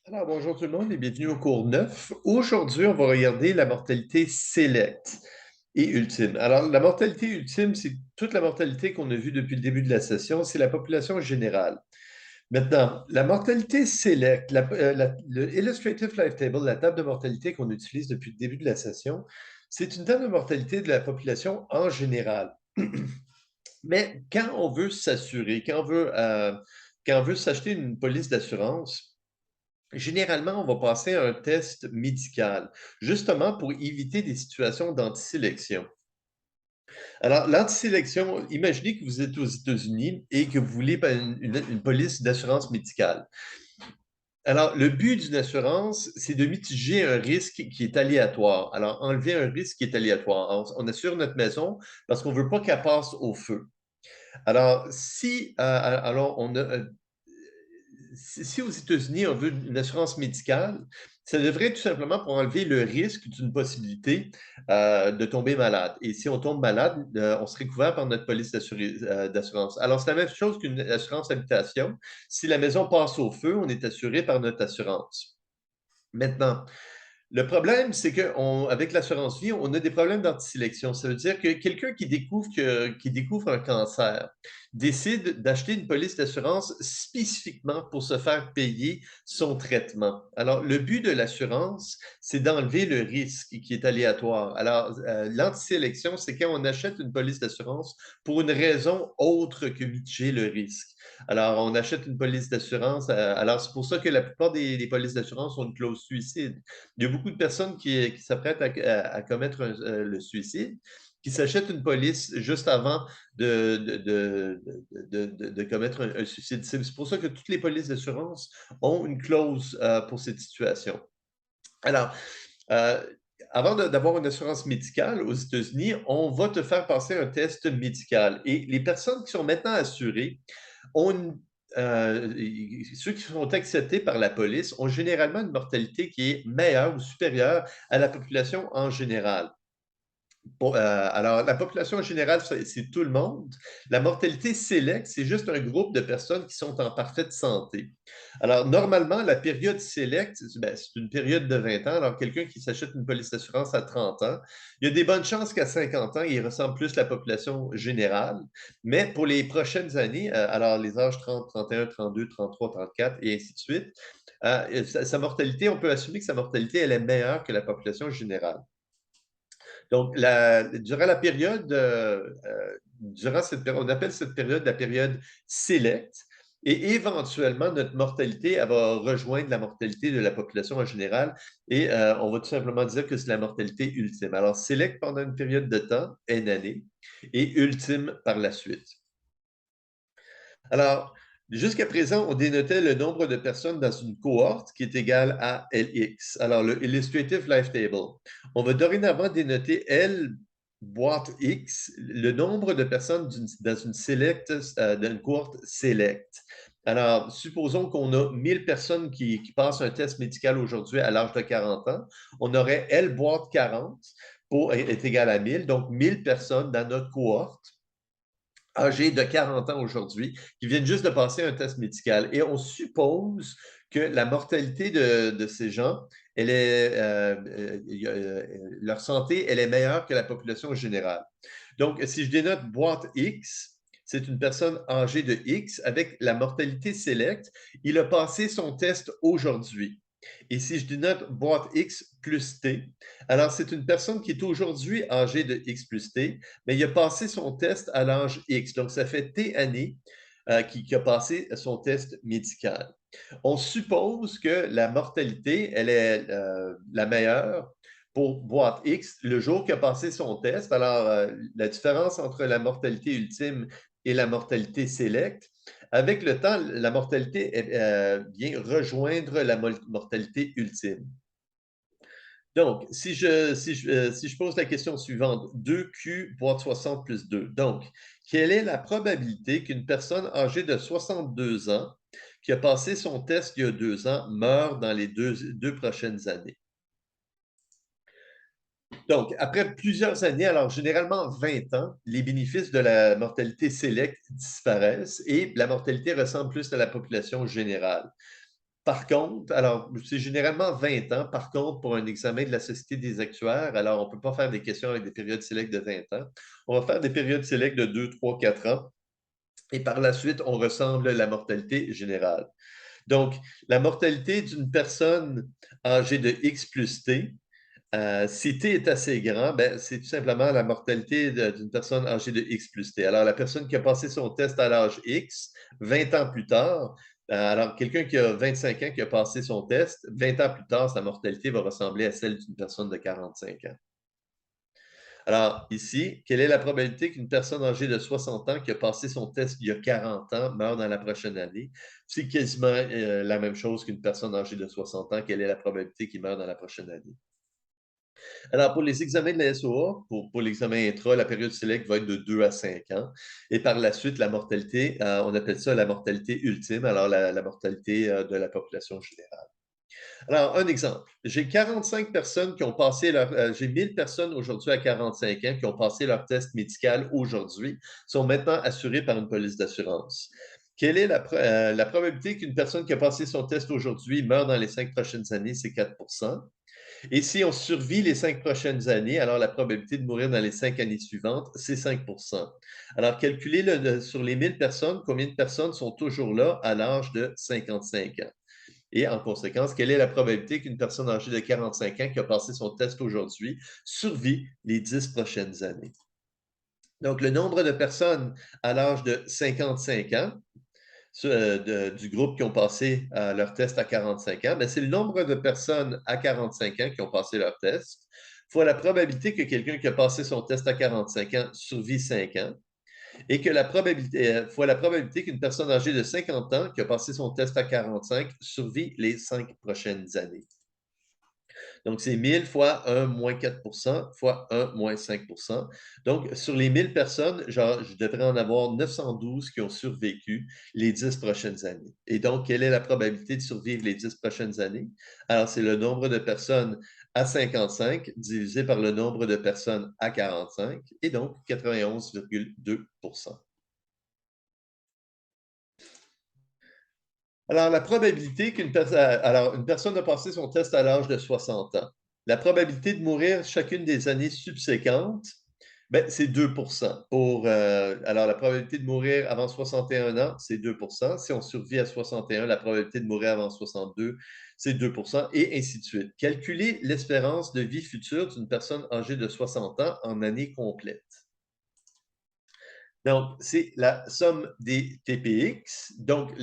Alors, bonjour tout le monde et bienvenue au cours 9. Aujourd'hui, on va regarder la mortalité select et ultime. Alors, la mortalité ultime, c'est toute la mortalité qu'on a vue depuis le début de la session, c'est la population générale. Maintenant, la mortalité select, le Illustrative Life Table, la table de mortalité qu'on utilise depuis le début de la session, c'est une table de mortalité de la population en général. Mais quand on veut s'assurer, quand on veut s'acheter une police d'assurance, généralement, on va passer à un test médical, justement pour éviter des situations d'antisélection. Alors, l'antisélection, imaginez que vous êtes aux États-Unis et que vous voulez une police d'assurance médicale. Alors, le but d'une assurance, c'est de mitiger un risque qui est aléatoire. Alors, enlever un risque qui est aléatoire. On assure notre maison parce qu'on ne veut pas qu'elle passe au feu. Alors, si aux États-Unis, on veut une assurance médicale, ça devrait être tout simplement pour enlever le risque d'une possibilité de tomber malade. Et si on tombe malade, on serait couvert par notre police d'assurance. Alors, c'est la même chose qu'une assurance habitation. Si la maison passe au feu, on est assuré par notre assurance. Maintenant, le problème, c'est qu'avec l'assurance vie, on a des problèmes d'antisélection. Ça veut dire que quelqu'un qui découvre un cancer décide d'acheter une police d'assurance spécifiquement pour se faire payer son traitement. Alors, le but de l'assurance, c'est d'enlever le risque qui est aléatoire. Alors, l'antisélection, c'est quand on achète une police d'assurance pour une raison autre que mitiger le risque. Alors, on achète une police d'assurance. Alors, c'est pour ça que la plupart des polices d'assurance ont une clause suicide. Il y a beaucoup de personnes qui s'apprêtent à commettre le suicide, qui s'achètent une police juste avant de commettre un suicide. C'est pour ça que toutes les polices d'assurance ont une clause pour cette situation. Alors, euh, avant d'avoir une assurance médicale aux États-Unis, on va te faire passer un test médical. Et les personnes qui sont maintenant assurées ont ceux qui sont acceptés par la police ont généralement une mortalité qui est meilleure ou supérieure à la population en général. Alors, la population générale, c'est tout le monde. La mortalité select, c'est juste un groupe de personnes qui sont en parfaite santé. Alors, normalement, la période select, c'est une période de 20 ans. Alors, quelqu'un qui s'achète une police d'assurance à 30 ans, il y a des bonnes chances qu'à 50 ans, il ressemble plus à la population générale. Mais pour les prochaines années, alors les âges 30, 31, 32, 33, 34 et ainsi de suite, sa mortalité, on peut assumer que sa mortalité, elle est meilleure que la population générale. Donc, durant la période, on appelle cette période la période select, et éventuellement, notre mortalité, elle va rejoindre la mortalité de la population en général, et on va tout simplement dire que c'est la mortalité ultime. Alors, select pendant une période de temps, une année, et ultime par la suite. Alors, jusqu'à présent, on dénotait le nombre de personnes dans une cohorte qui est égal à LX. Alors, le Illustrative Life Table. On va dorénavant dénoter L boîte X, le nombre de personnes dans une dans une cohorte select. Alors, supposons qu'on a 1000 personnes qui passent un test médical aujourd'hui à l'âge de 40 ans. On aurait L boîte 40 pour être égal à 1000, donc 1000 personnes dans notre cohorte âgés de 40 ans aujourd'hui qui viennent juste de passer un test médical. Et on suppose que la mortalité de ces gens, leur santé, elle est meilleure que la population générale. Donc, si je dénote boîte X, c'est une personne âgée de X avec la mortalité select. Il a passé son test aujourd'hui. Et si je dénote boîte X plus T, alors c'est une personne qui est aujourd'hui âgée de X plus T, mais il a passé son test à l'âge X. Donc, ça fait T années qui a passé son test médical. On suppose que la mortalité, elle est la meilleure pour boîte X le jour qu'il a passé son test. Alors, la différence entre la mortalité ultime et la mortalité select, avec le temps, la mortalité vient rejoindre la mortalité ultime. Donc, si je pose la question suivante, 2Q boîte 60 plus 2. Donc, quelle est la probabilité qu'une personne âgée de 62 ans qui a passé son test il y a 2 ans meure dans les deux prochaines années? Donc, après plusieurs années, alors généralement 20 ans, les bénéfices de la mortalité select disparaissent et la mortalité ressemble plus à la population générale. Par contre, alors, c'est généralement 20 ans. Par contre, pour un examen de la Société des actuaires, alors on ne peut pas faire des questions avec des périodes sélects de 20 ans. On va faire des périodes sélects de 2, 3, 4 ans. Et par la suite, on ressemble la mortalité générale. Donc, la mortalité d'une personne âgée de X plus T, si T est assez grand, ben, c'est tout simplement la mortalité d'une personne âgée de X plus T. Alors, la personne qui a passé son test à l'âge X, 20 ans plus tard, alors quelqu'un qui a 25 ans qui a passé son test, 20 ans plus tard, sa mortalité va ressembler à celle d'une personne de 45 ans. Alors, ici, quelle est la probabilité qu'une personne âgée de 60 ans qui a passé son test il y a 40 ans meure dans la prochaine année? C'est quasiment la même chose qu'une personne âgée de 60 ans. Quelle est la probabilité qu'il meure dans la prochaine année? Alors, pour les examens de la SOA, pour l'examen intra, la période select va être de 2 à 5 ans. Et par la suite, la mortalité, on appelle ça la mortalité ultime, alors la mortalité de la population générale. Alors, un exemple. J'ai 45 personnes qui ont passé j'ai 1000 personnes aujourd'hui à 45 ans qui ont passé leur test médical aujourd'hui, sont maintenant assurées par une police d'assurance. Quelle est la probabilité qu'une personne qui a passé son test aujourd'hui meure dans les 5 prochaines années? C'est 4. Et si on survit les 5 prochaines années, alors la probabilité de mourir dans les 5 années suivantes, c'est 5. Alors, calculez sur les 1000 personnes, combien de personnes sont toujours là à l'âge de 55 ans? Et en conséquence, quelle est la probabilité qu'une personne âgée de 45 ans qui a passé son test aujourd'hui survit les 10 prochaines années? Donc, le nombre de personnes à l'âge de 55 ans, du groupe qui ont passé leur test à 45 ans, ben, c'est le nombre de personnes à 45 ans qui ont passé leur test, fois la probabilité que quelqu'un qui a passé son test à 45 ans survit 5 ans, et que la probabilité, fois la probabilité qu'une personne âgée de 50 ans qui a passé son test à 45 survit les 5 prochaines années. Donc, c'est 1000 fois 1 moins 4 fois 1 moins 5. Donc, sur les 1000 personnes, genre, je devrais en avoir 912 qui ont survécu les 10 prochaines années. Et donc, quelle est la probabilité de survivre les 10 prochaines années? Alors, c'est le nombre de personnes à 55 divisé par le nombre de personnes à 45, et donc 91,2. Alors, la probabilité une personne a passé son test à l'âge de 60 ans. La probabilité de mourir chacune des années subséquentes, ben, c'est 2 alors, la probabilité de mourir avant 61 ans, c'est 2. Si on survit à 61, la probabilité de mourir avant 62, c'est 2 et ainsi de suite. Calculez l'espérance de vie future d'une personne âgée de 60 ans en année complète. Donc, c'est la somme des TPX. Donc,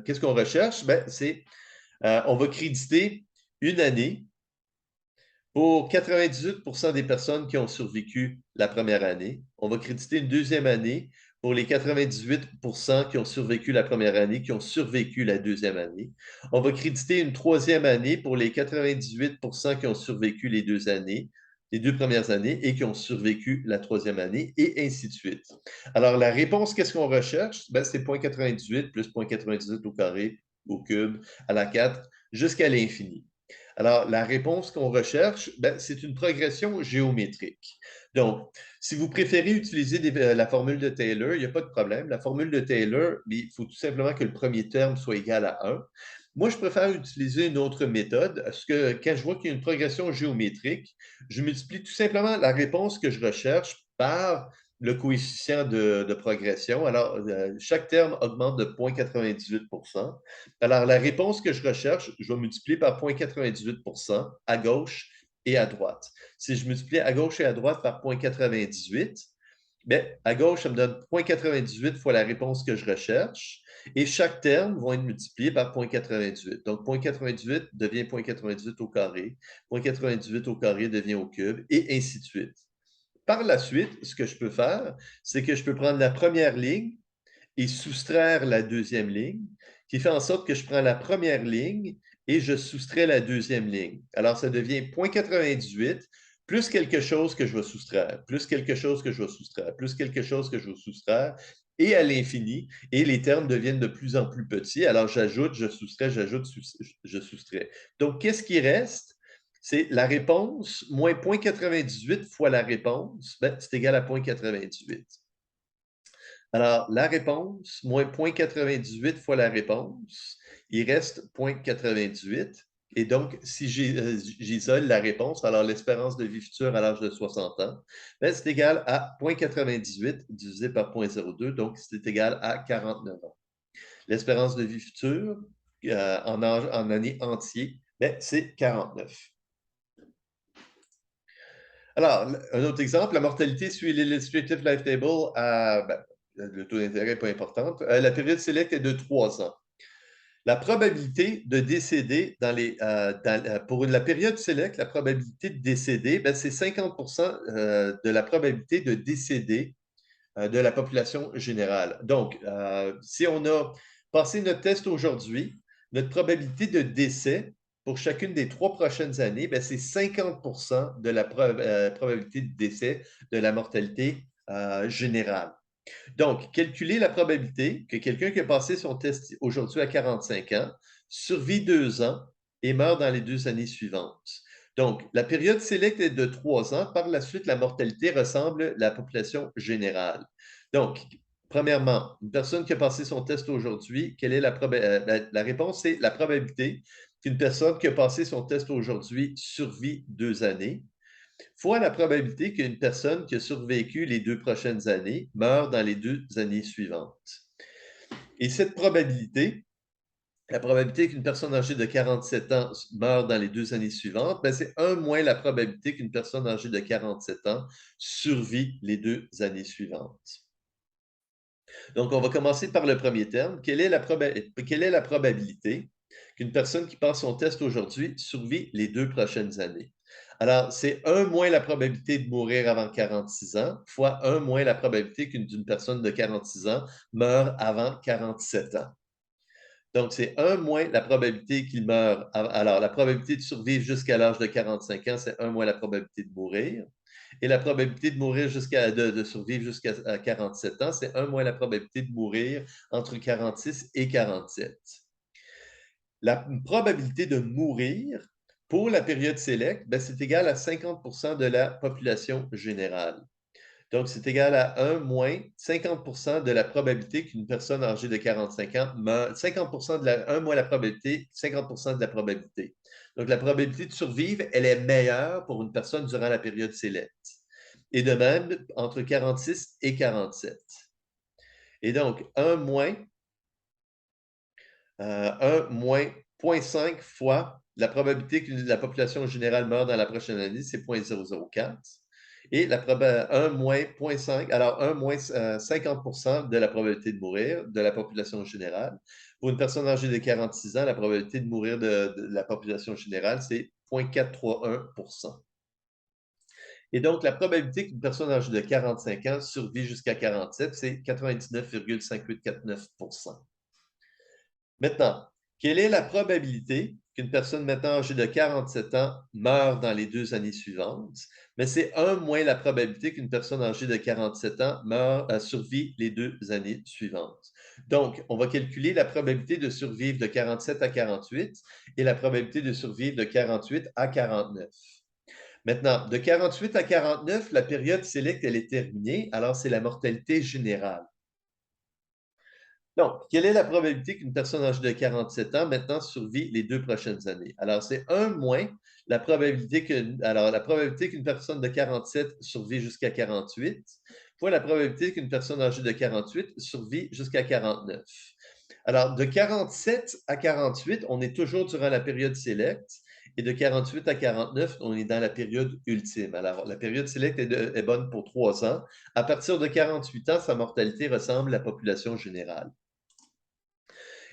qu'est-ce qu'on recherche? Ben, on va créditer une année pour 98 des personnes qui ont survécu la première année. On va créditer une deuxième année pour les 98 qui ont survécu la première année, qui ont survécu la deuxième année. On va créditer une troisième année pour les 98 qui ont survécu les deux premières années et qui ont survécu la troisième année, et ainsi de suite. Alors, la réponse, qu'est-ce qu'on recherche? Ben, c'est 0,98 plus 0,98 au carré, au cube, à la 4, jusqu'à l'infini. Alors, la réponse qu'on recherche, ben, c'est une progression géométrique. Donc, si vous préférez utiliser la formule de Taylor, il n'y a pas de problème. La formule de Taylor, il faut tout simplement que le premier terme soit égal à 1. Moi, je préfère utiliser une autre méthode, parce que quand je vois qu'il y a une progression géométrique, je multiplie tout simplement la réponse que je recherche par le coefficient de progression. Alors, chaque terme augmente de 0,98. Alors, la réponse que je recherche, je vais multiplier par 0,98 à gauche et à droite. Si je multiplie à gauche et à droite par 0,98, bien, à gauche, ça me donne 0,98 fois la réponse que je recherche, et chaque terme va être multiplié par 0,98. Donc, 0,98 devient 0,98 au carré, 0,98 au carré devient au cube, et ainsi de suite. Par la suite, ce que je peux faire, c'est que je peux prendre la première ligne et soustraire la deuxième ligne, qui fait en sorte que je prends la première ligne et je soustrais la deuxième ligne. Alors, ça devient 0,98 plus quelque chose que je vais soustraire, plus quelque chose que je vais soustraire, plus quelque chose que je vais soustraire, et à l'infini, et les termes deviennent de plus en plus petits. Alors, j'ajoute, je soustrais, j'ajoute, je soustrais. Donc, qu'est-ce qui reste? C'est la réponse moins 0,98 fois la réponse, ben, c'est égal à 0,98. Alors, la réponse, moins 0,98 fois la réponse, il reste 0,98. Et donc, si j'isole la réponse, alors l'espérance de vie future à l'âge de 60 ans, ben, c'est égal à 0,98 divisé par 0,02, donc c'est égal à 49 ans. L'espérance de vie future en année entière, ben, c'est 49. Alors, un autre exemple, la mortalité suit l'illustrative life table le taux d'intérêt n'est pas important. La période select est de 3 ans. La probabilité de décéder pour la période select, la probabilité de décéder, ben, c'est 50% de la probabilité de décéder de la population générale. Donc, si on a passé notre test aujourd'hui, notre probabilité de décès pour chacune des 3 prochaines années, ben, c'est 50% de la probabilité de décès de la mortalité générale. Donc, calculer la probabilité que quelqu'un qui a passé son test aujourd'hui à 45 ans survit 2 ans et meurt dans les 2 années suivantes. Donc, la période select est de 3 ans. Par la suite, la mortalité ressemble à la population générale. Donc, premièrement, une personne qui a passé son test aujourd'hui, quelle est la réponse? C'est la probabilité qu'une personne qui a passé son test aujourd'hui survit 2 années fois la probabilité qu'une personne qui a survécu les 2 prochaines années meurt dans les 2 années suivantes. Et cette probabilité, la probabilité qu'une personne âgée de 47 ans meurt dans les 2 années suivantes, ben, c'est 1 moins la probabilité qu'une personne âgée de 47 ans survit les 2 années suivantes. Donc, on va commencer par le premier terme. Quelle est la probabilité qu'une personne qui passe son test aujourd'hui survit les 2 prochaines années? Alors, c'est 1 moins la probabilité de mourir avant 46 ans, fois 1 moins la probabilité d'une personne de 46 ans meure avant 47 ans. Donc, c'est 1 moins la probabilité qu'il meure. Alors, la probabilité de survivre jusqu'à l'âge de 45 ans, c'est 1 moins la probabilité de mourir. Et la probabilité de mourir de survivre jusqu'à 47 ans, c'est 1 moins la probabilité de mourir entre 46 et 47. La probabilité de mourir pour la période select, ben, c'est égal à 50% de la population générale. Donc, c'est égal à 1 moins 50% de la probabilité qu'une personne âgée de 45 ans meurt, 50% 1 moins la probabilité, 50% de la probabilité. Donc, la probabilité de survivre, elle est meilleure pour une personne durant la période select. Et de même, entre 46 et 47. Et donc, 1 moins 0,5 fois la probabilité que la population générale meurt dans la prochaine année, c'est 0,004. Et 1 moins 0,5, alors 1 moins 50% de la probabilité de mourir de la population générale. Pour une personne âgée de 46 ans, la probabilité de mourir de la population générale, c'est 0,431%. Et donc, la probabilité qu'une personne âgée de 45 ans survit jusqu'à 47, c'est 99,5849%. Maintenant, quelle est la probabilité qu'une personne maintenant âgée de 47 ans meure dans les 2 années suivantes? Mais c'est 1 moins la probabilité qu'une personne âgée de 47 ans survit les 2 années suivantes. Donc, on va calculer la probabilité de survivre de 47 à 48 et la probabilité de survivre de 48 à 49. Maintenant, de 48 à 49, la période select, elle est terminée, alors c'est la mortalité générale. Donc, quelle est la probabilité qu'une personne âgée de 47 ans maintenant survit les 2 prochaines années? Alors, c'est 1 moins la probabilité qu'une personne de 47 survit jusqu'à 48 fois la probabilité qu'une personne âgée de 48 survit jusqu'à 49. Alors, de 47 à 48, on est toujours durant la période select. Et de 48 à 49, on est dans la période ultime. Alors, la période select est bonne pour 3 ans. À partir de 48 ans, sa mortalité ressemble à la population générale.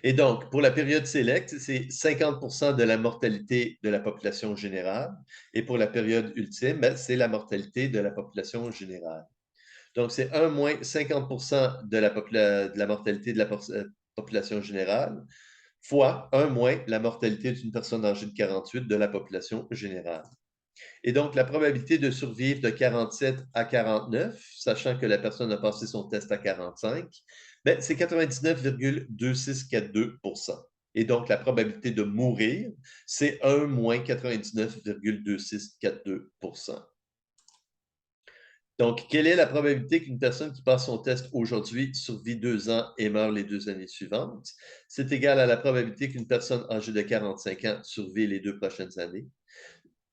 Et donc, pour la période select, c'est 50% de la mortalité de la population générale. Et pour la période ultime, ben, c'est la mortalité de la population générale. Donc, c'est 1 moins 50% de la mortalité de la population générale fois 1 moins la mortalité d'une personne âgée de 48 de la population générale. Et donc, la probabilité de survivre de 47 à 49, sachant que la personne a passé son test à 45, ben, c'est 99,2642%. Et donc, la probabilité de mourir, c'est 1 moins 99,2642%. Donc, quelle est la probabilité qu'une personne qui passe son test aujourd'hui survit 2 ans et meurt les 2 années suivantes? C'est égal à la probabilité qu'une personne âgée de 45 ans survit les 2 prochaines années,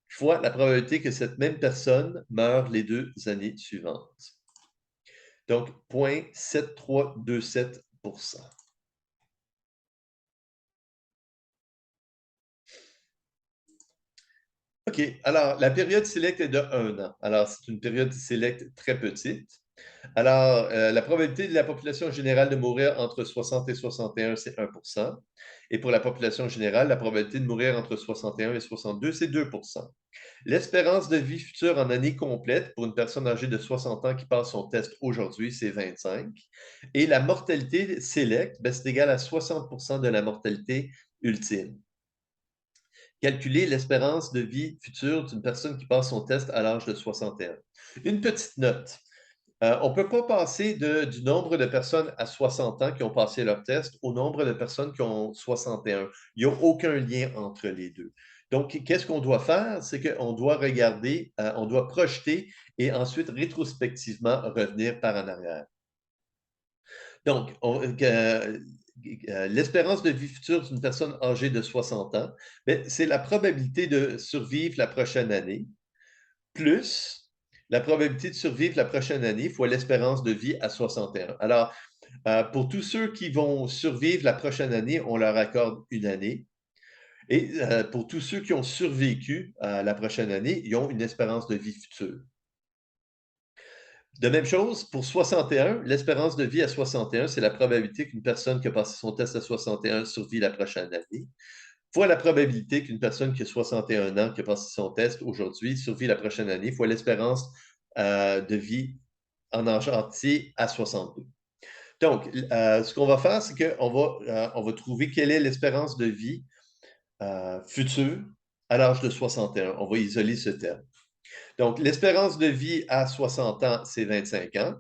fois la probabilité que cette même personne meure les 2 années suivantes. Donc, 0,7327 %. OK. Alors, la période select est de 1 an. Alors, c'est une période select très petite. Alors, la probabilité de la population générale de mourir entre 60 et 61, c'est 1 %. Et pour la population générale, la probabilité de mourir entre 61 et 62, c'est 2 %. L'espérance de vie future en année complète pour une personne âgée de 60 ans qui passe son test aujourd'hui, c'est 25. Et la mortalité select, ben, c'est égal à 60 % de la mortalité ultime. Calculer l'espérance de vie future d'une personne qui passe son test à l'âge de 61. Une petite note. On ne peut pas passer du nombre de personnes à 60 ans qui ont passé leur test au nombre de personnes qui ont 61. Il n'y a aucun lien entre les deux. Donc, qu'est-ce qu'on doit faire? C'est qu'on doit regarder, on doit projeter et ensuite rétrospectivement revenir par en arrière. Donc, l'espérance de vie future d'une personne âgée de 60 ans, ben, c'est la probabilité de survivre la prochaine année, plus la probabilité de survivre la prochaine année fois l'espérance de vie à 61. Alors, pour tous ceux qui vont survivre la prochaine année, on leur accorde une année. Et pour tous ceux qui ont survécu la prochaine année, ils ont une espérance de vie future. De même chose, pour 61, l'espérance de vie à 61, c'est la probabilité qu'une personne qui a passé son test à 61 survit la prochaine année, fois la probabilité qu'une personne qui a 61 ans, qui a passé son test aujourd'hui, survit la prochaine année, fois l'espérance de vie en âge entier à 62. Donc, ce qu'on va faire, c'est on va trouver quelle est l'espérance de vie future à l'âge de 61. On va isoler ce terme. Donc, l'espérance de vie à 60 ans, c'est 25 ans.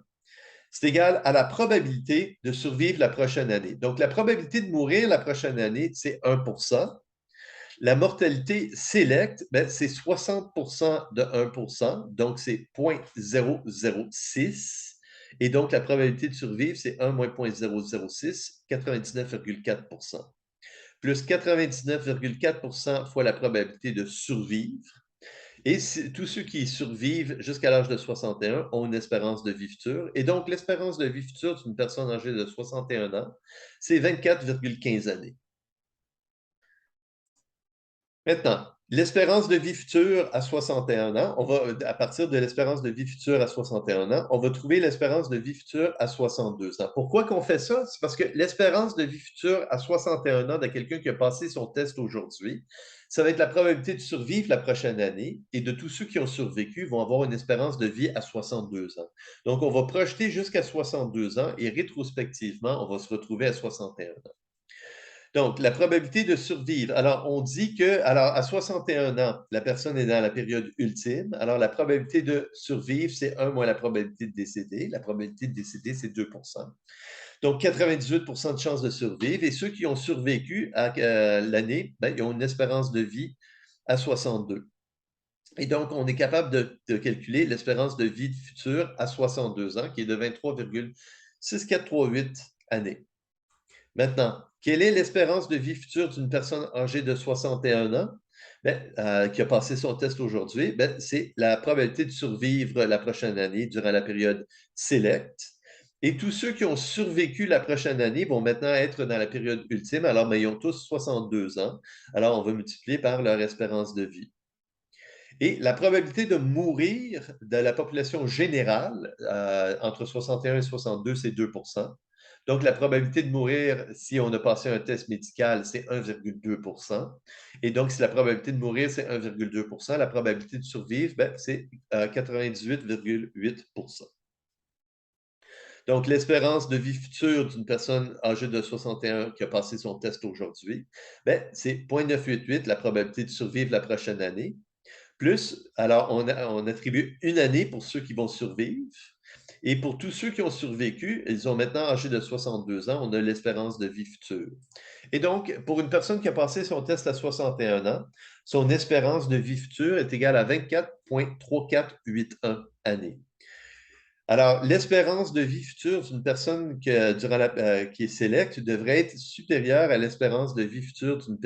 C'est égal à la probabilité de survivre la prochaine année. Donc, la probabilité de mourir la prochaine année, c'est 1 %. La mortalité select, ben, c'est 60 % de 1 %, donc c'est 0,006. Et donc, la probabilité de survivre, c'est 1 moins 0,006, 99,4 %. Plus 99,4 % fois la probabilité de survivre. Et tous ceux qui survivent jusqu'à l'âge de 61 ont une espérance de vie future. Et donc, l'espérance de vie future d'une personne âgée de 61 ans, c'est 24,15 années. Maintenant, l'espérance de vie future à 61 ans, à partir de l'espérance de vie future à 61 ans, on va trouver l'espérance de vie future à 62 ans. Pourquoi qu'on fait ça? C'est parce que l'espérance de vie future à 61 ans de quelqu'un qui a passé son test aujourd'hui, ça va être la probabilité de survivre la prochaine année, et de tous ceux qui ont survécu vont avoir une espérance de vie à 62 ans. Donc, on va projeter jusqu'à 62 ans et rétrospectivement, on va se retrouver à 61 ans. Donc, la probabilité de survivre. Alors, on dit que, alors, à 61 ans, la personne est dans la période ultime. Alors, la probabilité de survivre, c'est 1 moins la probabilité de décéder. La probabilité de décéder, c'est 2 %. Donc, 98 % de chances de survivre. Et ceux qui ont survécu à l'année, ben, ils ont une espérance de vie à 62. Et donc, on est capable de calculer l'espérance de vie future à 62 ans, qui est de 23,6438 années. Maintenant, quelle est l'espérance de vie future d'une personne âgée de 61 ans qui a passé son test aujourd'hui? Ben, c'est la probabilité de survivre la prochaine année durant la période select. Et tous ceux qui ont survécu la prochaine année vont maintenant être dans la période ultime. Alors, mais ils ont tous 62 ans. Alors, on va multiplier par leur espérance de vie. Et la probabilité de mourir de la population générale entre 61 et 62, c'est 2 %. Donc, la probabilité de mourir si on a passé un test médical, c'est 1,2 %. Et donc, si la probabilité de mourir, c'est 1,2 %, la probabilité de survivre, ben, c'est 98,8 %. Donc, l'espérance de vie future d'une personne âgée de 61 qui a passé son test aujourd'hui, ben, c'est 0,988, la probabilité de survivre la prochaine année. Plus, alors, on attribue une année pour ceux qui vont survivre. Et pour tous ceux qui ont survécu, ils sont maintenant âgés de 62 ans, on a l'espérance de vie future. Et donc, pour une personne qui a passé son test à 61 ans, son espérance de vie future est égale à 24,3481 années. Alors, l'espérance de vie future d'une personne qui est select devrait être supérieure à l'espérance de vie future d'une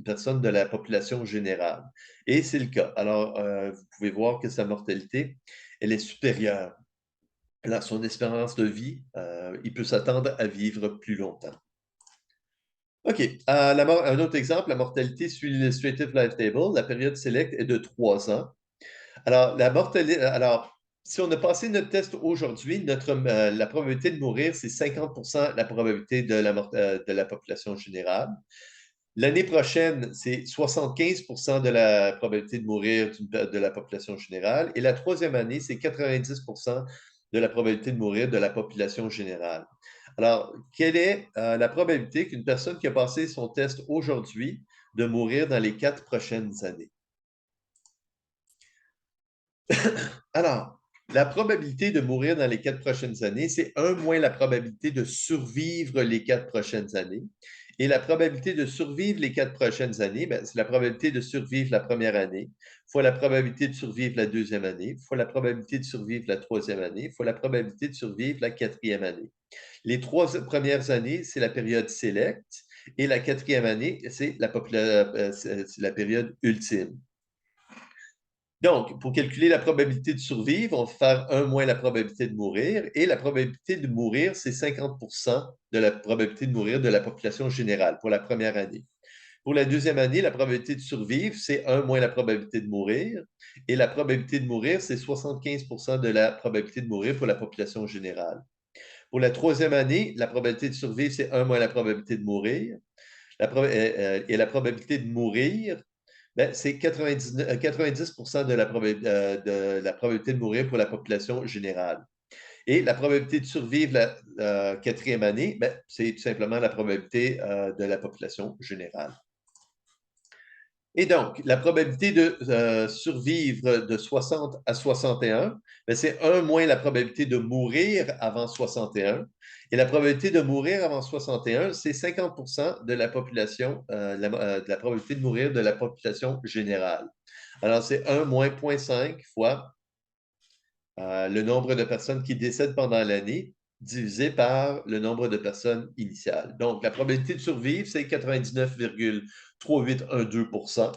personne de la population générale. Et c'est le cas. Alors, vous pouvez voir que sa mortalité, elle est supérieure. Alors, son espérance de vie, il peut s'attendre à vivre plus longtemps. OK. Un autre exemple, la mortalité suit l'Illustrative Life Table. La période select est de 3 ans. Alors, si on a passé notre test aujourd'hui, la probabilité de mourir, c'est 50% la probabilité de la population générale. L'année prochaine, c'est 75% de la probabilité de mourir de la population générale. Et la troisième année, c'est 90% de la probabilité de mourir de la population générale. Alors, quelle est la probabilité qu'une personne qui a passé son test aujourd'hui de mourir dans les 4 prochaines années? Alors, la probabilité de mourir dans les 4 prochaines années, c'est 1 moins la probabilité de survivre les 4 prochaines années. Et la probabilité de survivre les 4 prochaines années, c'est la probabilité de survivre la première année, fois la probabilité de survivre la deuxième année, fois la probabilité de survivre la troisième année, fois la probabilité de survivre la quatrième année. Les 3 premières années, c'est la période select, et la quatrième année, c'est la période ultime. Donc, pour calculer la probabilité de survivre, on va faire 1 moins la probabilité de mourir. Et la probabilité de mourir, c'est 50% de la probabilité de mourir de la population générale pour la première année. Pour la deuxième année, la probabilité de survivre, c'est 1 moins la probabilité de mourir. Et la probabilité de mourir, c'est 75% de la probabilité de mourir pour la population générale. Pour la troisième année, la probabilité de survivre, c'est 1 moins la probabilité de mourir. Et la probabilité de mourir, c'est 90% de la probabilité de mourir pour la population générale. Et la probabilité de survivre la quatrième année, c'est tout simplement la probabilité de la population générale. Et donc, la probabilité de survivre de 60 à 61, c'est 1 moins la probabilité de mourir avant 61. Et la probabilité de mourir avant 61, c'est 50% de la population, de la probabilité de mourir de la population générale. Alors, c'est 1 moins 0,5 fois le nombre de personnes qui décèdent pendant l'année divisé par le nombre de personnes initiales. Donc, la probabilité de survivre, c'est 99,3812%.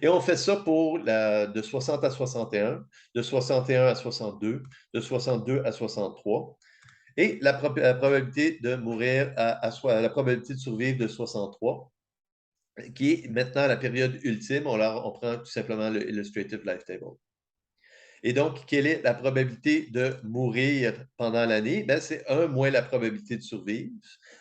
Et on fait ça pour de 60 à 61, de 61 à 62, de 62 à 63. Et la probabilité de mourir la probabilité de survivre de 63, qui est maintenant la période ultime. On prend tout simplement le Illustrative Life Table. Et donc, quelle est la probabilité de mourir pendant l'année? C'est 1 moins la probabilité de survivre.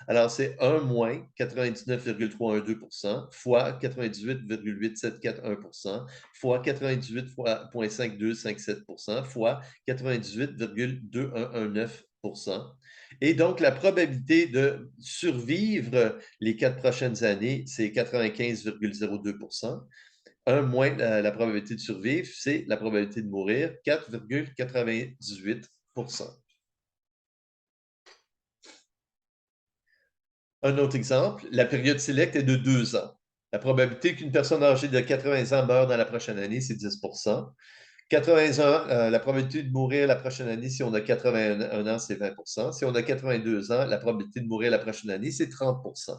Alors, c'est 1 moins 99,312% fois 98,8741% fois 98,5257% fois 98,2119%. Et donc, la probabilité de survivre les 4 prochaines années, c'est 95,02%. 1 moins la probabilité de survivre, c'est la probabilité de mourir, 4,98%. Un autre exemple, la période select est de 2 ans. La probabilité qu'une personne âgée de 80 ans meure dans la prochaine année, c'est 10%. 80 ans, la probabilité de mourir la prochaine année, si on a 81 ans, c'est 20%. Si on a 82 ans, la probabilité de mourir la prochaine année, c'est 30%.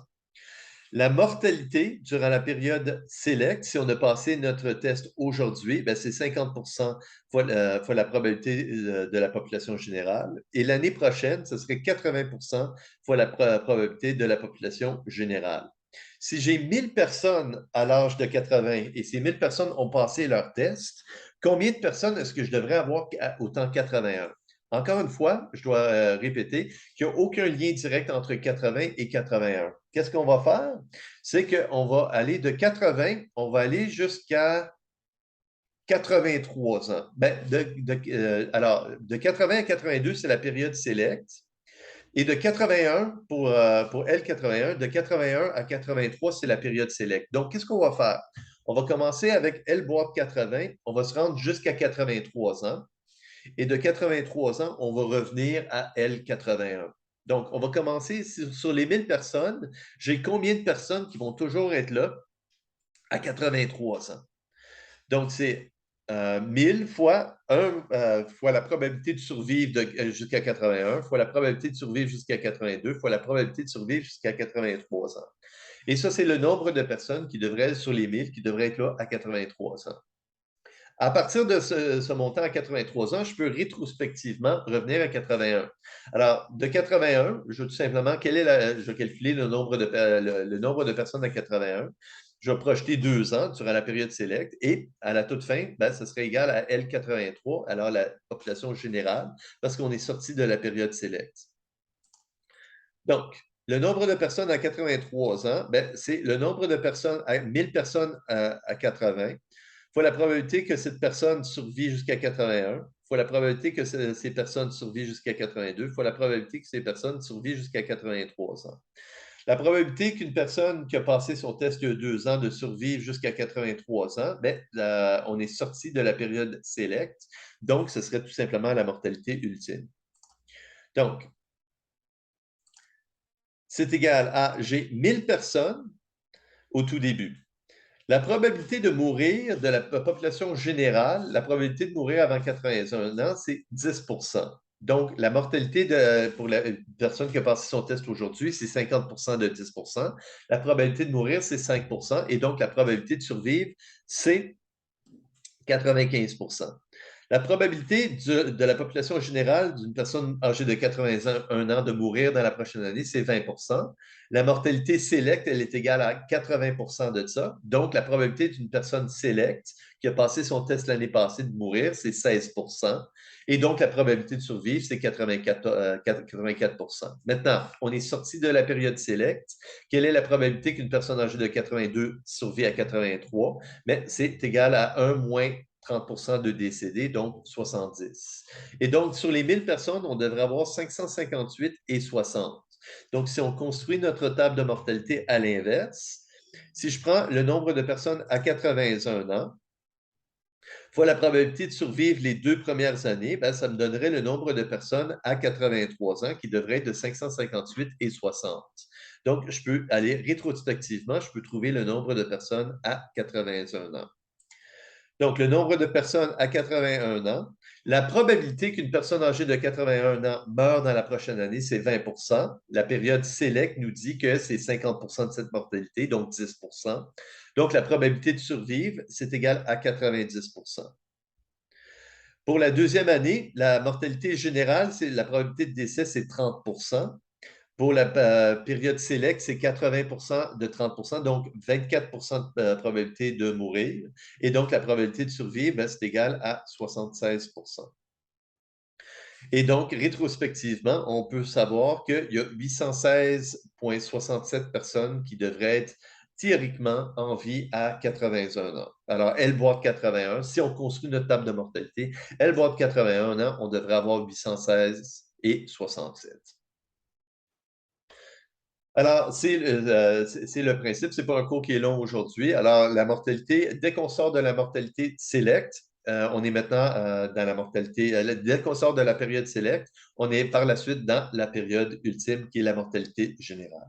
La mortalité durant la période select, si on a passé notre test aujourd'hui, c'est 50% fois la probabilité de la population générale. Et l'année prochaine, ce serait 80% fois la probabilité de la population générale. Si j'ai 1000 personnes à l'âge de 80 et ces 1000 personnes ont passé leur test, combien de personnes est-ce que je devrais avoir au temps 81? Encore une fois, je dois répéter qu'il n'y a aucun lien direct entre 80 et 81. Qu'est-ce qu'on va faire? C'est qu'on va aller de 80, on va aller jusqu'à 83 ans. Alors, de 80 à 82, c'est la période select. Et de 81, pour L81, de 81 à 83, c'est la période select. Donc, qu'est-ce qu'on va faire? On va commencer avec L boîte 80, on va se rendre jusqu'à 83 ans. Et de 83 ans, on va revenir à L81. Donc, on va commencer sur les 1000 personnes. J'ai combien de personnes qui vont toujours être là à 83 ans? Donc, c'est 1000 fois 1 fois la probabilité de survivre jusqu'à 81, fois la probabilité de survivre jusqu'à 82, fois la probabilité de survivre jusqu'à 83 ans. Et ça, c'est le nombre de personnes qui devraient, sur les 1000, qui devraient être là à 83 ans. À partir de ce montant à 83 ans, je peux rétrospectivement revenir à 81. Alors, de 81, je vais tout simplement, je vais calculer le nombre de personnes à 81. Je vais projeter 2 ans durant la période select et à la toute fin, ben, ce serait égal à L83, alors la population générale, parce qu'on est sorti de la période select. Donc, le nombre de personnes à 83 ans, ben, c'est le nombre de personnes, 1000 personnes à 80, fois la probabilité que cette personne survit jusqu'à 81, fois la probabilité que ces personnes survivent jusqu'à 82, fois la probabilité que ces personnes survivent jusqu'à 83 ans. La probabilité qu'une personne qui a passé son test il y a 2 ans de survivre jusqu'à 83 ans, ben, on est sorti de la période select, donc ce serait tout simplement la mortalité ultime. Donc, c'est égal à, j'ai 1000 personnes au tout début. La probabilité de mourir de la population générale, la probabilité de mourir avant 81 ans, c'est 10 Donc, la mortalité pour la personne qui a passé son test aujourd'hui, c'est 50 de 10 La probabilité de mourir, c'est 5 et donc la probabilité de survivre, c'est 95 La probabilité de la population générale d'une personne âgée de 81 ans de mourir dans la prochaine année, c'est 20 La mortalité select, elle est égale à 80 de ça. Donc, la probabilité d'une personne select qui a passé son test l'année passée de mourir, c'est 16 Et donc, la probabilité de survivre, c'est 84 Maintenant, on est sorti de la période select. Quelle est la probabilité qu'une personne âgée de 82 survit à 83? Mais c'est égal à 1 moins 30 de décédés, donc 70. Et donc, sur les 1000 personnes, on devrait avoir 558 et 60. Donc, si on construit notre table de mortalité à l'inverse, si je prends le nombre de personnes à 81 ans, fois la probabilité de survivre les 2 premières années, ben, ça me donnerait le nombre de personnes à 83 ans qui devrait être de 558 et 60. Donc, je peux aller rétrospectivement, je peux trouver le nombre de personnes à 81 ans. Donc, le nombre de personnes à 81 ans, la probabilité qu'une personne âgée de 81 ans meure dans la prochaine année, c'est 20 La période SELECT nous dit que c'est 50 de cette mortalité, donc 10 Donc, la probabilité de survivre, c'est égal à 90 Pour la deuxième année, la mortalité générale, la probabilité de décès, c'est 30 Pour la période select, c'est 80 de 30 donc 24 de probabilité de mourir. Et donc, la probabilité de survivre, ben, c'est égal à 76 Et donc, rétrospectivement, on peut savoir qu'il y a 816,67 personnes qui devraient être théoriquement en vie à 81 ans. Alors, elle boîte 81, si on construit notre table de mortalité, elle boîte 81 ans, on devrait avoir 816 et 67. Alors, c'est le principe, c'est pas un cours qui est long aujourd'hui. Alors, la mortalité, dès qu'on sort de la mortalité select, on est maintenant dans la mortalité, dès qu'on sort de la période select, on est par la suite dans la période ultime qui est la mortalité générale.